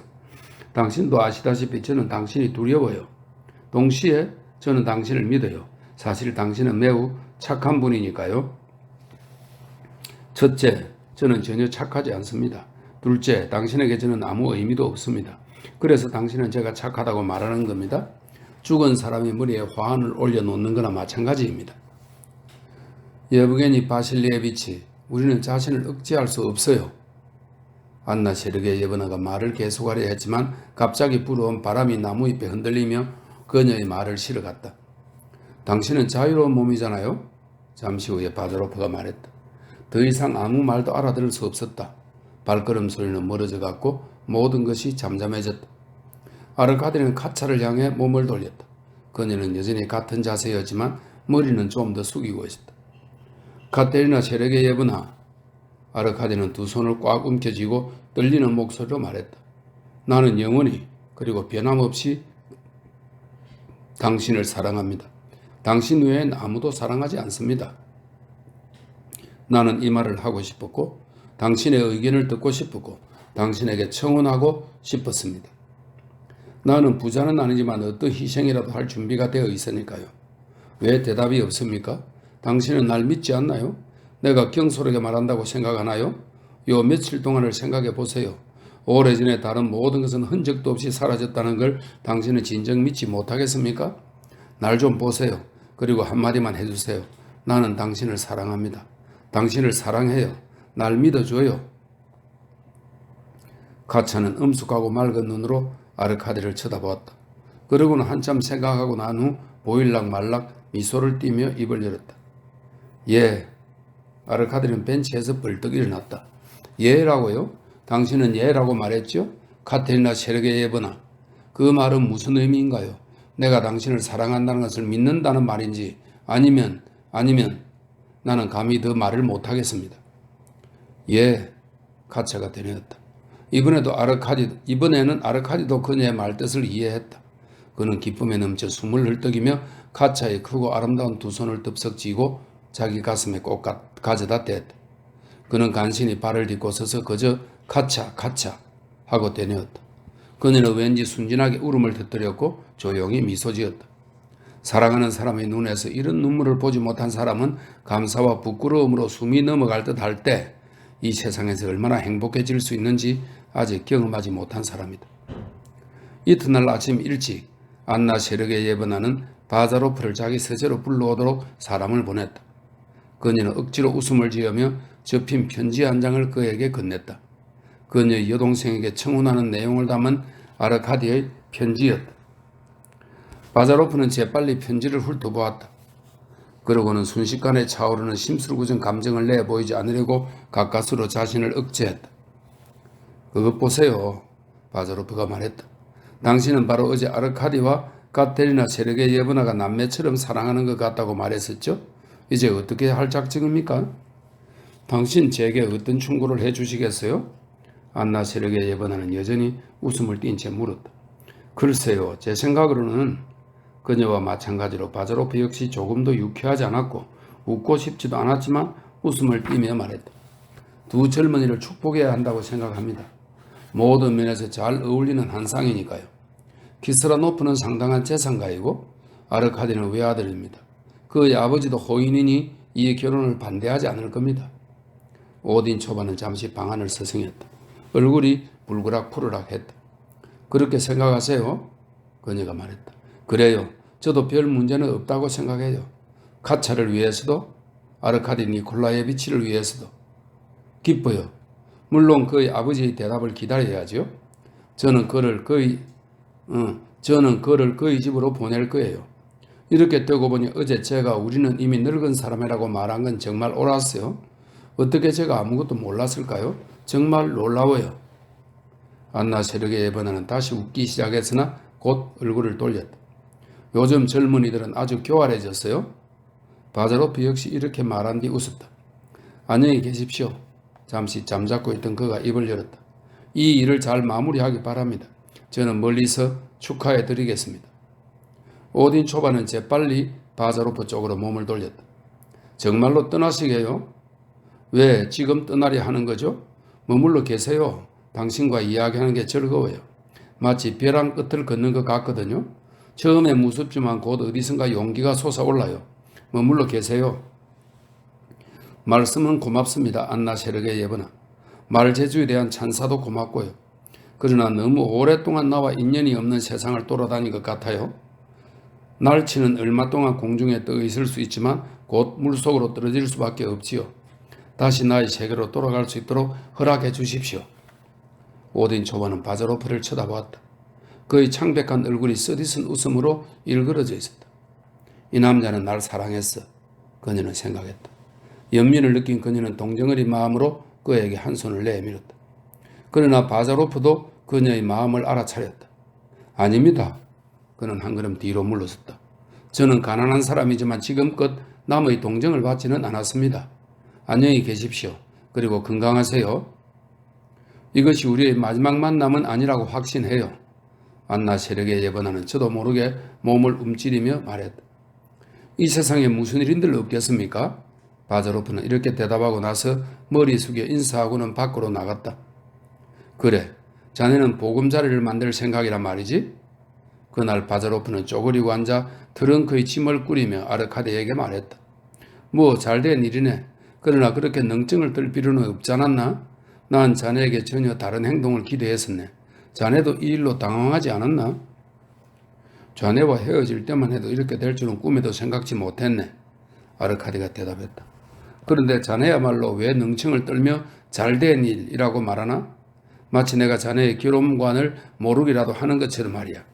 당신도 아시다시피 저는 당신이 두려워요. 동시에 저는 당신을 믿어요. 사실 당신은 매우 착한 분이니까요. 첫째, 저는 전혀 착하지 않습니다. 둘째, 당신에게 저는 아무 의미도 없습니다. 그래서 당신은 제가 착하다고 말하는 겁니다. 죽은 사람의 머리에 화환을 올려놓는 거나 마찬가지입니다. 예브게니 바실리에비치, 우리는 자신을 억제할 수 없어요. 안나 세르게 예브나가 말을 계속하려 했지만 갑자기 불어온 바람이 나무잎에 흔들리며 그녀의 말을 실어갔다. 당신은 자유로운 몸이잖아요. 잠시 후에 바자로프가 말했다. 더 이상 아무 말도 알아들을 수 없었다. 발걸음 소리는 멀어져 갔고 모든 것이 잠잠해졌다. 아르카디는 카차를 향해 몸을 돌렸다. 그녀는 여전히 같은 자세였지만 머리는 좀 더 숙이고 있었다. 카테리나 세르게 예브나. 아르카디는 두 손을 꽉 움켜쥐고 떨리는 목소리로 말했다. 나는 영원히 그리고 변함없이 당신을 사랑합니다. 당신 외엔 아무도 사랑하지 않습니다. 나는 이 말을 하고 싶었고 당신의 의견을 듣고 싶었고 당신에게 청혼하고 싶었습니다. 나는 부자는 아니지만 어떤 희생이라도 할 준비가 되어 있으니까요. 왜 대답이 없습니까? 당신은 날 믿지 않나요? 내가 경솔하게 말한다고 생각하나요? 요 며칠 동안을 생각해 보세요. 오래전에 다른 모든 것은 흔적도 없이 사라졌다는 걸 당신은 진정 믿지 못하겠습니까? 날 좀 보세요. 그리고 한마디만 해주세요. 나는 당신을 사랑합니다. 당신을 사랑해요. 날 믿어줘요. 카차는 엄숙하고 맑은 눈으로 아르카디를 쳐다보았다. 그러고는 한참 생각하고 난 후 보일락 말락 미소를 띠며 입을 열었다. 예. 아르카디는 벤치에서 벌떡 일어났다. 예라고요? 당신은 예라고 말했죠? 카테리나 세르게 예브나. 그 말은 무슨 의미인가요? 내가 당신을 사랑한다는 것을 믿는다는 말인지 아니면 나는 감히 더 말을 못하겠습니다. 예, 카차가 되뇌었다. 이번에는 아르카디도 그녀의 말뜻을 이해했다. 그는 기쁨에 넘쳐 숨을 헐떡이며 카차의 크고 아름다운 두 손을 덥석 쥐고 자기 가슴에 꼭 가져다 댔다. 그는 간신히 발을 딛고 서서 그저 카차 하고 되뇌었다. 그녀는 왠지 순진하게 울음을 터뜨렸고 조용히 미소 지었다. 사랑하는 사람의 눈에서 이런 눈물을 보지 못한 사람은 감사와 부끄러움으로 숨이 넘어갈 듯 할 때 이 세상에서 얼마나 행복해질 수 있는지 아직 경험하지 못한 사람이다. 이튿날 아침 일찍 안나 세르게 예번아는 바자로프를 자기 서재로 불러오도록 사람을 보냈다. 그녀는 억지로 웃음을 지으며 접힌 편지 한 장을 그에게 건넸다. 그녀의 여동생에게 청혼하는 내용을 담은 아르카디의 편지였다. 바자로프는 재빨리 편지를 훑어보았다. 그러고는 순식간에 차오르는 심술궂은 감정을 내보이지 않으려고 가까스로 자신을 억제했다. 그것 보세요. 바자로프가 말했다. 당신은 바로 어제 아르카디와 카테리나 세르게 예브나가 남매처럼 사랑하는 것 같다고 말했었죠? 이제 어떻게 할 작정입니까? 당신 제게 어떤 충고를 해 주시겠어요? 안나 세르게 예브나는 여전히 웃음을 띤 채 물었다. 글쎄요. 제 생각으로는 그녀와 마찬가지로 바자로프 역시 조금도 유쾌하지 않았고 웃고 싶지도 않았지만 웃음을 띠며 말했다. 두 젊은이를 축복해야 한다고 생각합니다. 모든 면에서 잘 어울리는 한 쌍이니까요. 키스라노프는 상당한 재산가이고 아르카디는 외아들입니다. 그의 아버지도 호인이니 이 결혼을 반대하지 않을 겁니다. 오딘 초반은 잠시 방안을 서성했다. 얼굴이 불그락푸르락 했다. 그렇게 생각하세요? 그녀가 말했다. 그래요. 저도 별 문제는 없다고 생각해요. 카차를 위해서도 아르카디 니콜라예비치를 위해서도 기뻐요. 물론 그의 아버지의 대답을 기다려야죠. 저는 그를 그의 집으로 보낼 거예요. 이렇게 되고 보니 어제 제가 우리는 이미 늙은 사람이라고 말한 건 정말 옳았어요. 어떻게 제가 아무것도 몰랐을까요? 정말 놀라워요. 안나 세르게 예번에는 다시 웃기 시작했으나 곧 얼굴을 돌렸다. 요즘 젊은이들은 아주 교활해졌어요. 바자로프 역시 이렇게 말한 뒤 웃었다. 안녕히 계십시오. 잠시 잠자고 있던 그가 입을 열었다. 이 일을 잘 마무리하기 바랍니다. 저는 멀리서 축하해 드리겠습니다. 오딘 초반은 재빨리 바자로프 쪽으로 몸을 돌렸다. 정말로 떠나시게요? 왜 지금 떠나려 하는 거죠? 머물러 계세요. 당신과 이야기하는 게 즐거워요. 마치 벼랑 끝을 걷는 것 같거든요. 처음에 무섭지만 곧 어디선가 용기가 솟아올라요. 머물러 계세요. 말씀은 고맙습니다. 안나 세르게 예브나. 말재주에 대한 찬사도 고맙고요. 그러나 너무 오랫동안 나와 인연이 없는 세상을 돌아다닌 것 같아요. 날치는 얼마 동안 공중에 떠 있을 수 있지만 곧 물속으로 떨어질 수밖에 없지요. 다시 나의 세계로 돌아갈 수 있도록 허락해 주십시오. 오딘 초반은 바자로프를 쳐다보았다. 그의 창백한 얼굴이 쓰디쓴 웃음으로 일그러져 있었다. 이 남자는 날 사랑했어. 그녀는 생각했다. 연민을 느낀 그녀는 동정어린 마음으로 그에게 한 손을 내밀었다. 그러나 바자로프도 그녀의 마음을 알아차렸다. 아닙니다. 그는 한 걸음 뒤로 물러섰다. 저는 가난한 사람이지만 지금껏 남의 동정을 받지는 않았습니다. 안녕히 계십시오. 그리고 건강하세요. 이것이 우리의 마지막 만남은 아니라고 확신해요. 안나 세르게 예번하는 저도 모르게 몸을 움츠리며 말했다. 이 세상에 무슨 일인들 없겠습니까? 바자로프는 이렇게 대답하고 나서 머리 숙여 인사하고는 밖으로 나갔다. 그래, 자네는 보금자리를 만들 생각이란 말이지? 그날 바자로프는 쪼그리고 앉아 트렁크의 짐을 꾸리며 아르카디에게 말했다. 뭐 잘된 일이네. 그러나 그렇게 능증을 뜰 필요는 없지 않았나? 난 자네에게 전혀 다른 행동을 기대했었네. 자네도 이 일로 당황하지 않았나? 자네와 헤어질 때만 해도 이렇게 될 줄은 꿈에도 생각지 못했네. 아르카디가 대답했다. 그런데 자네야말로 왜 능청을 떨며 잘된 일이라고 말하나? 마치 내가 자네의 결혼관을 모르기라도 하는 것처럼 말이야.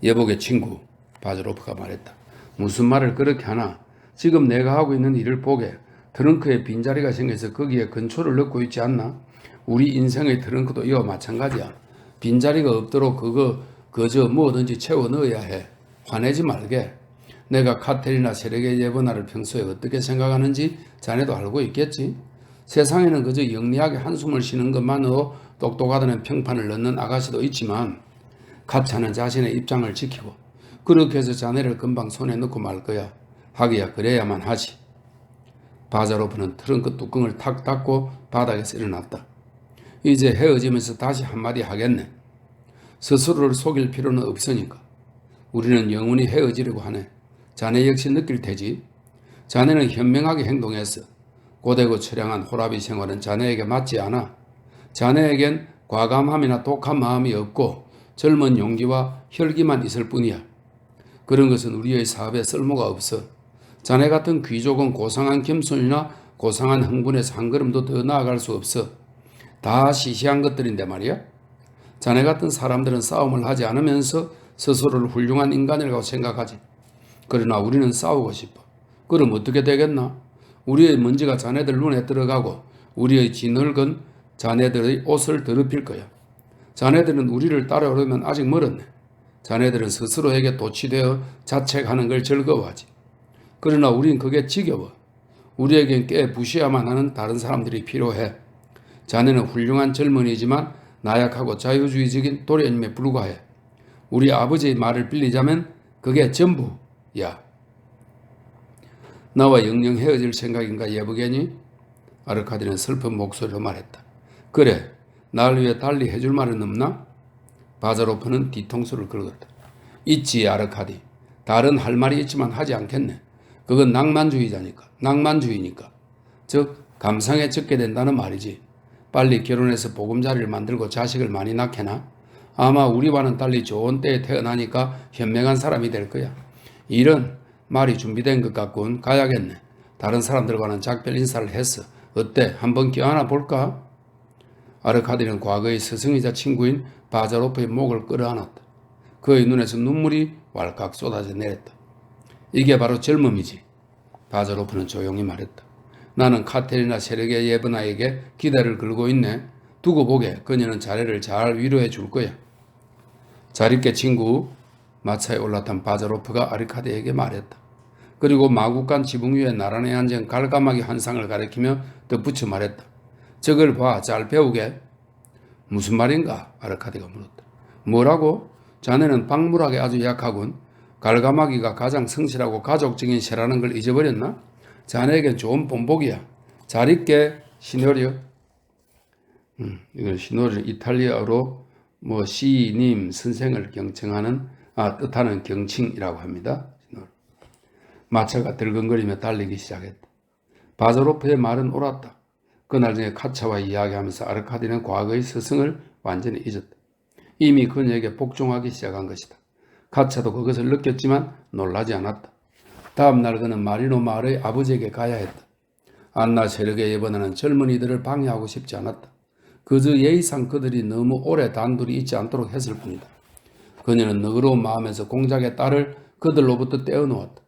예복의 친구, 바자로프가 말했다. 무슨 말을 그렇게 하나? 지금 내가 하고 있는 일을 보게 트렁크에 빈자리가 생겨서 거기에 근초를 넣고 있지 않나? 우리 인생의 트렁크도 이와 마찬가지야. 빈자리가 없도록 그저 뭐든지 채워 넣어야 해. 화내지 말게. 내가 카테리나 세르게 예브나를 평소에 어떻게 생각하는지 자네도 알고 있겠지? 세상에는 그저 영리하게 한숨을 쉬는 것만으로 똑똑하다는 평판을 넣는 아가씨도 있지만 카차는 자신의 입장을 지키고 그렇게 해서 자네를 금방 손에 넣고 말 거야. 하기야 그래야만 하지. 바자로프는 트렁크 뚜껑을 탁 닫고 바닥에서 일어났다. 이제 헤어지면서 다시 한마디 하겠네. 스스로를 속일 필요는 없으니까. 우리는 영원히 헤어지려고 하네. 자네 역시 느낄 테지. 자네는 현명하게 행동했어. 고되고 처량한 호라비 생활은 자네에게 맞지 않아. 자네에겐 과감함이나 독한 마음이 없고 젊은 용기와 혈기만 있을 뿐이야. 그런 것은 우리의 사업에 쓸모가 없어. 자네 같은 귀족은 고상한 겸손이나 고상한 흥분에서 한 걸음도 더 나아갈 수 없어. 다 시시한 것들인데 말이야. 자네 같은 사람들은 싸움을 하지 않으면서 스스로를 훌륭한 인간이라고 생각하지. 그러나 우리는 싸우고 싶어. 그럼 어떻게 되겠나? 우리의 먼지가 자네들 눈에 들어가고 우리의 지늙은 자네들의 옷을 더럽힐 거야. 자네들은 우리를 따라오려면 아직 멀었네. 자네들은 스스로에게 도취되어 자책하는 걸 즐거워하지. 그러나 우린 그게 지겨워. 우리에겐 꽤 부시야만 하는 다른 사람들이 필요해. 자네는 훌륭한 젊은이지만 나약하고 자유주의적인 도련님에 불과해. 우리 아버지의 말을 빌리자면 그게 전부야. 나와 영영 헤어질 생각인가 예보겠니? 아르카디는 슬픈 목소리로 말했다. 그래, 날 위해 달리 해줄 말은 없나? 바자로프는 뒤통수를 긁었다. 있지, 아르카디. 다른 할 말이 있지만 하지 않겠네. 그건 낭만주의니까. 즉 감상에 적게 된다는 말이지. 빨리 결혼해서 보금자리를 만들고 자식을 많이 낳게나? 아마 우리와는 달리 좋은 때에 태어나니까 현명한 사람이 될 거야. 이런 말이 준비된 것 같군. 가야겠네. 다른 사람들과는 작별 인사를 했어. 어때? 한번 껴안아 볼까? 아르카디는 과거의 스승이자 친구인 바자로프의 목을 끌어안았다. 그의 눈에서 눈물이 왈칵 쏟아져 내렸다. 이게 바로 젊음이지. 바자로프는 조용히 말했다. 나는 카테리나 세르게 예브나에게 기대를 걸고 있네. 두고 보게. 그녀는 자네를 잘 위로해 줄 거야. 잘 있게 친구. 마차에 올라탄 바자로프가 아르카디에게 말했다. 그리고 마구간 지붕 위에 나란히 앉은 갈가마기 한 쌍을 가리키며 덧붙여 말했다. 저걸 봐. 잘 배우게. 무슨 말인가? 아르카디가 물었다. 뭐라고? 자네는 박물학에 아주 약하군. 갈가마기가 가장 성실하고 가족적인 새라는 걸 잊어버렸나? 자네에겐 좋은 본보기야. 잘 있게, 시노리오. 이건 시노리오 이탈리아어로 시님, 선생을 경칭하는, 뜻하는 경칭이라고 합니다. 마차가 들근거리며 달리기 시작했다. 바자로프의 말은 옳았다. 그날 저녁 카차와 이야기하면서 아르카디는 과거의 스승을 완전히 잊었다. 이미 그녀에게 복종하기 시작한 것이다. 카차도 그것을 느꼈지만 놀라지 않았다. 다음 날 그는 마리노 마을의 아버지에게 가야 했다. 안나 세르게 예번에는 젊은이들을 방해하고 싶지 않았다. 그저 예의상 그들이 너무 오래 단둘이 있지 않도록 했을 뿐이다. 그녀는 너그러운 마음에서 공작의 딸을 그들로부터 떼어놓았다.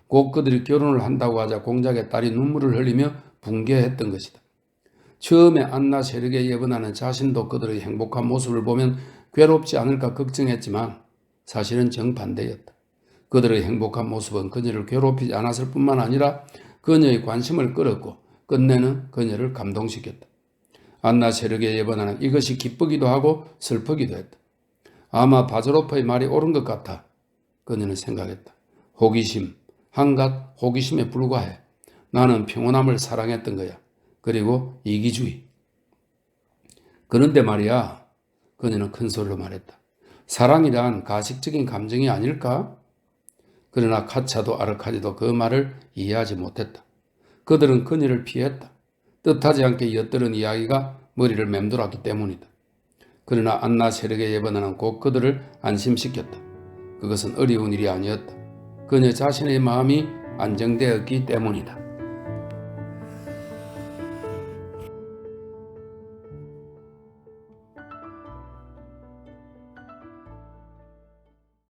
곧 그들이 결혼을 한다고 하자 공작의 딸이 눈물을 흘리며 붕괴했던 것이다. 처음에 안나 세르게 예번하는 자신도 그들의 행복한 모습을 보면 괴롭지 않을까 걱정했지만 사실은 정반대였다. 그들의 행복한 모습은 그녀를 괴롭히지 않았을 뿐만 아니라 그녀의 관심을 끌었고 끝내는 그녀를 감동시켰다. 안나 세르게 예번하는 이것이 기쁘기도 하고 슬프기도 했다. 아마 바자로프의 말이 옳은 것 같아. 그녀는 생각했다. 호기심, 한갓 호기심에 불과해. 나는 평온함을 사랑했던 거야. 그리고 이기주의. 그런데 말이야, 그녀는 큰 소리로 말했다. 사랑이란 가식적인 감정이 아닐까? 그러나 카차도 아르카디도 그 말을 이해하지 못했다. 그들은 그녀를 피했다. 뜻하지 않게 엿들은 이야기가 머리를 맴돌았기 때문이다. 그러나 안나 세르게 예번하는 곧 그들을 안심시켰다. 그것은 어려운 일이 아니었다. 그녀 자신의 마음이 안정되었기 때문이다.